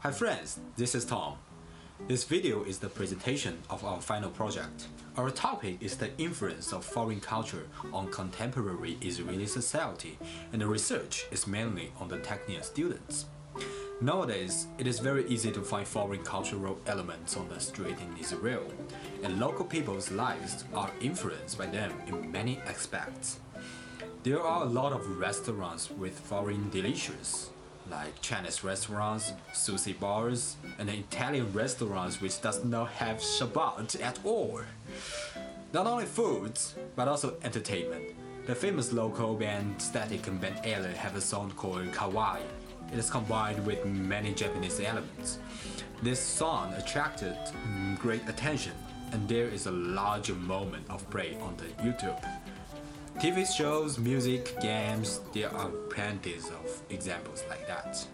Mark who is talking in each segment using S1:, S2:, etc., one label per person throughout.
S1: Hi friends, this is Tom. This video is the presentation of our final project. Our topic is the influence of foreign culture on contemporary Israeli society, and the research is mainly on the Technion students. Nowadays, it is very easy to find foreign cultural elements on the street in Israel, and local people's lives are influenced by them in many aspects. There are a lot of restaurants with foreign dishes, like Chinese restaurants, sushi bars, and Italian restaurants which does not have Shabbat at all. Not only foods, but also entertainment. The famous local band Static and Band Alien have a song called Kawaii. It is combined with many Japanese elements. This song attracted great attention, and there is a large moment of play on the YouTube. TV shows, music, games, there are plenty of examples like that.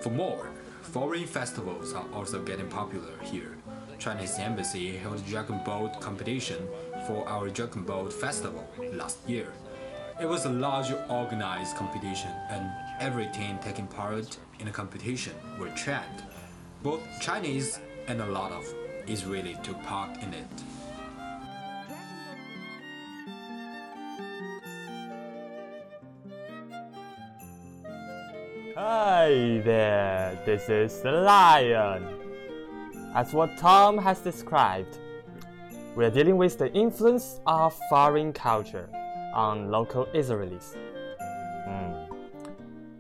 S1: For more, foreign festivals are also getting popular here. Chinese Embassy held a Dragon Boat competition for our Dragon Boat Festival last year. It was a large organized competition, and every team taking part in the competition were trained. Both Chinese and a lot of Israeli took part in it.
S2: Hi there, this is the lion. As what Tom has described, we are dealing with the influence of foreign culture on local Israelis.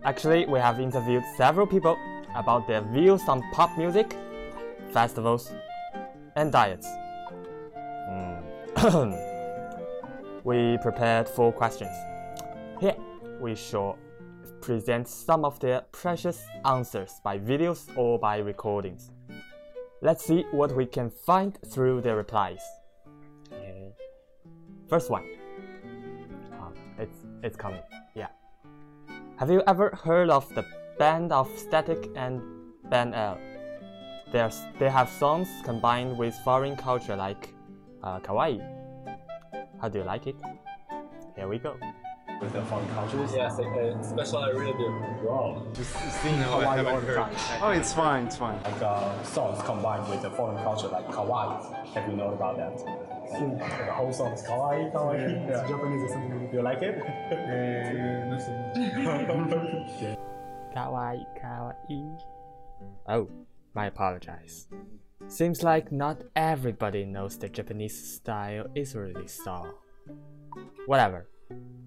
S2: Actually, we have interviewed several people about their views on pop music, festivals, and diets. We prepared 4 questions. Here, we shall present some of their precious answers by videos or by recordings. Let's see what we can find through their replies. First one. It's coming. Yeah. Have you ever heard of the band of Static and Band L? They have songs combined with foreign culture like Kawaii. How do you like it? Here we go.
S3: With the foreign cultures?
S4: Yes, especially I really do.
S3: Wow.
S4: Just seeing Hawaii all the time.
S3: Oh, it's fine, it's fine.
S1: Like songs combined with the foreign culture like Kawaii. Have you known about that? The whole song is Kawaii, Kawaii.
S3: It's Japanese or something.
S1: Do you like it?
S2: Kawaii, kawaii. Oh, my apologize. Seems like not everybody knows the Japanese style Israeli song. Whatever.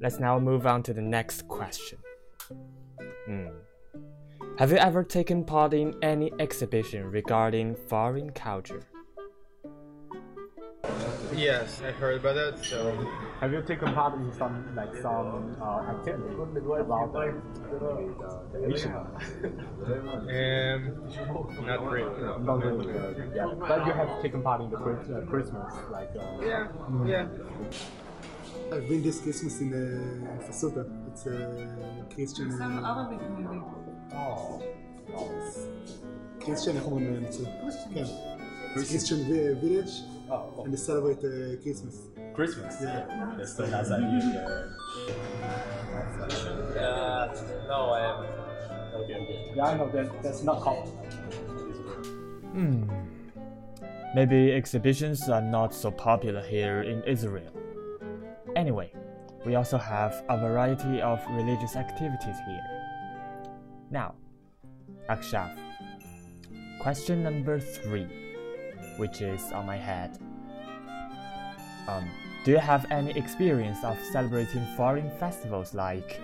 S2: Let's now move on to the next question. Have you ever taken part in any exhibition regarding foreign culture?
S4: Yes, I heard about that. So
S3: Have you taken part in some activity about the Asian?
S4: not really.
S3: Not really. Yeah. But you have taken part in the Christmas, like.
S4: Yeah.
S5: I've been this Christmas in Fasuta. It's a Christian.
S6: Some Arabic maybe.
S3: Oh.
S5: Christian, Christian village, and they celebrate Christmas.
S3: Christmas.
S5: Yeah.
S3: That's the last idea.
S4: No, I haven't.
S3: Okay. Yeah, I know that's not common.
S2: Maybe exhibitions are not so popular here in Israel. Anyway, we also have a variety of religious activities here. Now, Akshav, question number 3, which is on my head. Do you have any experience of celebrating foreign festivals like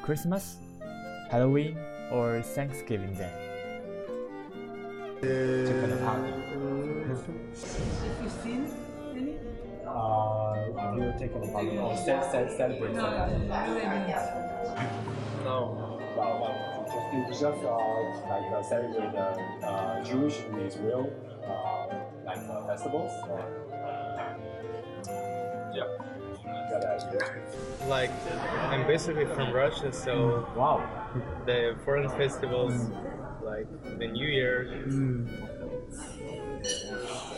S2: Christmas, Halloween, or Thanksgiving Day?
S6: If you've seen any?
S3: Have you taken part or celebrate
S6: No, really
S4: No.
S3: It's just like celebrate Jewish in Israel festivals.
S4: Yeah.
S3: Got an idea.
S4: Like, I'm basically from Russia, so
S3: Wow.
S4: the foreign festivals, like the New Year,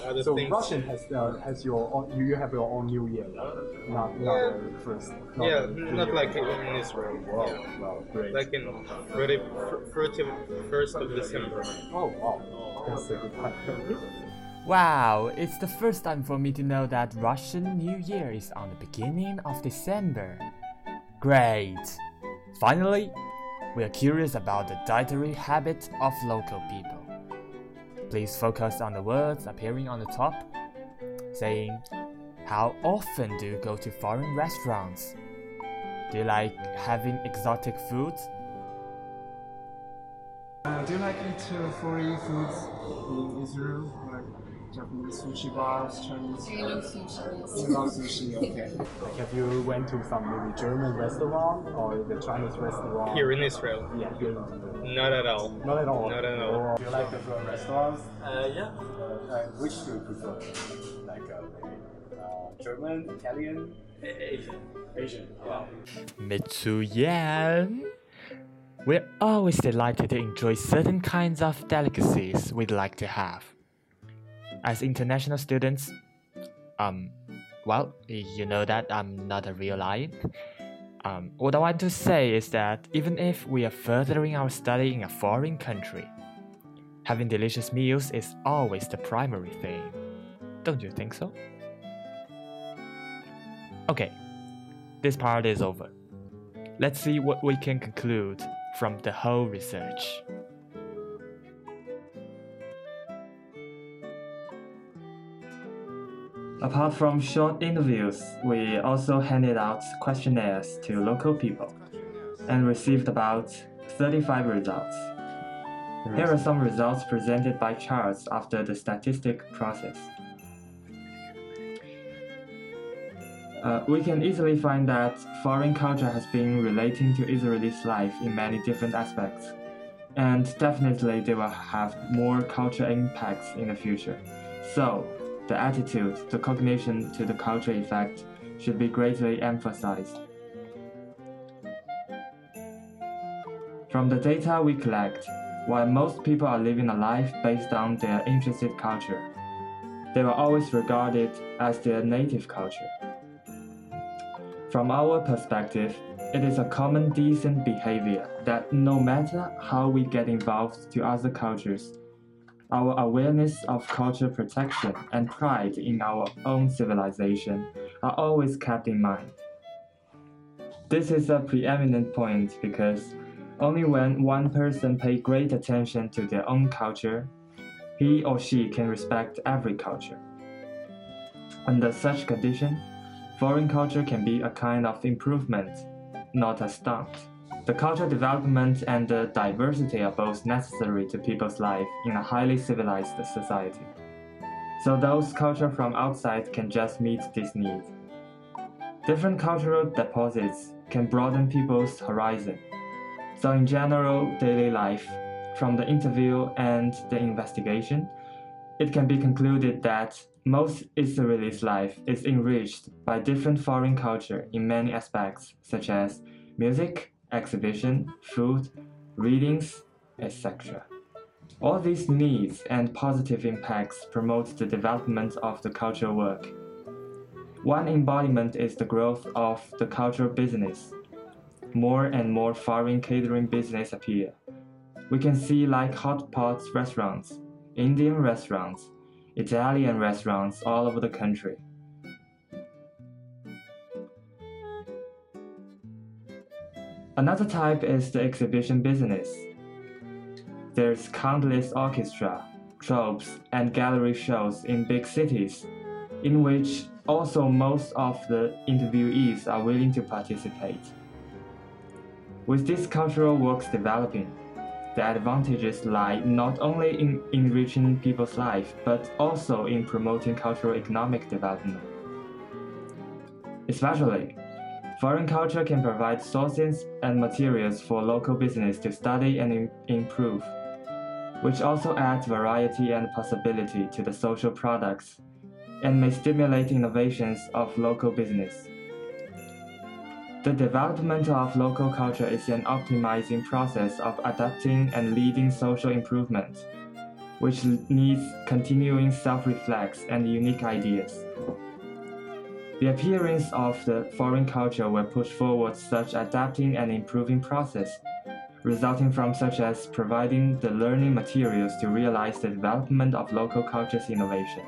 S4: other
S3: So
S4: things.
S3: Russian has your own, you have your own New Year, right? Not the first. Not
S4: Yeah,
S3: the New
S4: not
S3: Year.
S4: like in Israel.
S3: Wow,
S4: Yeah.
S3: wow, great.
S4: Like in 1st of December.
S3: Oh wow, that's a good time.
S2: Wow, it's the first time for me to know that Russian New Year is on the beginning of December. Great! Finally, we are curious about the dietary habits of local people. Please focus on the words appearing on the top, saying, how often do you go to foreign restaurants? Do you like having exotic foods?
S7: Do you like eat foreign foods in Israel, like Japanese sushi bars, Chinese?
S6: I love sushi.
S7: You love sushi, okay.
S3: Like, have you went to some maybe German restaurant or the Chinese restaurant?
S4: Here in Israel,
S3: Yeah, here in Israel.
S4: not at all.
S3: Not at all.
S4: Not at all.
S3: Do you like the restaurants?
S8: Yeah.
S3: Which do you prefer? Like maybe German, Italian,
S8: Asian.
S3: Asian. Wow.
S2: Mitsuyan. We're always delighted to enjoy certain kinds of delicacies we'd like to have. As international students, well, you know that I'm not a real lion. What I want to say is that even if we are furthering our study in a foreign country, having delicious meals is always the primary thing. Don't you think so? Okay, this part is over. Let's see what we can conclude from the whole research. Apart from short interviews, we also handed out questionnaires to local people and received about 35 results. Here are some results presented by charts after the statistic process. We can easily find that foreign culture has been relating to Israelis' life in many different aspects, and definitely they will have more cultural impacts in the future. So, the attitude, the cognition to the cultural effect should be greatly emphasized. From the data we collect, while most people are living a life based on their intrinsic culture, they will always regard it as their native culture. From our perspective, it is a common decent behavior that no matter how we get involved to other cultures, our awareness of cultural protection and pride in our own civilization are always kept in mind. This is a preeminent point because only when one person pays great attention to their own culture, he or she can respect every culture. Under such condition, foreign culture can be a kind of improvement, not a stunt. The cultural development and the diversity are both necessary to people's life in a highly civilized society. So those culture from outside can just meet this need. Different cultural deposits can broaden people's horizon. So in general daily life, from the interview and the investigation, it can be concluded that most Israelis' life is enriched by different foreign culture in many aspects, such as music, exhibition, food, readings, etc. All these needs and positive impacts promote the development of the cultural work. One embodiment is the growth of the cultural business. More and more foreign catering business appear. We can see like hot pot restaurants, Indian restaurants, Italian restaurants all over the country. Another type is the exhibition business. There's countless orchestra, troupes, and gallery shows in big cities, in which also most of the interviewees are willing to participate. With these cultural works developing, the advantages lie not only in enriching people's life, but also in promoting cultural economic development. Especially, foreign culture can provide sources and materials for local business to study and improve, which also adds variety and possibility to the social products, and may stimulate innovations of local business. The development of local culture is an optimizing process of adapting and leading social improvement. which needs continuing self-reflex and unique ideas. The appearance of the foreign culture will push forward such adapting and improving process, resulting from such as providing the learning materials to realize the development of local culture's innovation.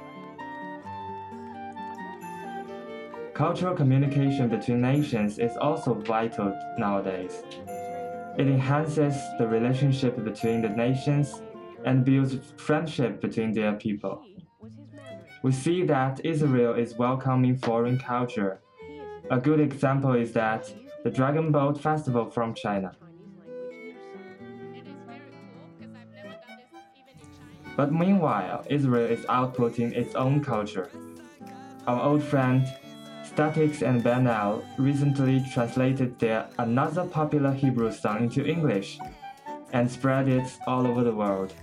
S2: Cultural communication between nations is also vital nowadays. It enhances the relationship between the nations and builds friendship between their people. We see that Israel is welcoming foreign culture. A good example is that the Dragon Boat Festival from China. But meanwhile, Israel is outputting its own culture. Our old friend Statix and Benel recently translated their another popular Hebrew song into English and spread it all over the world.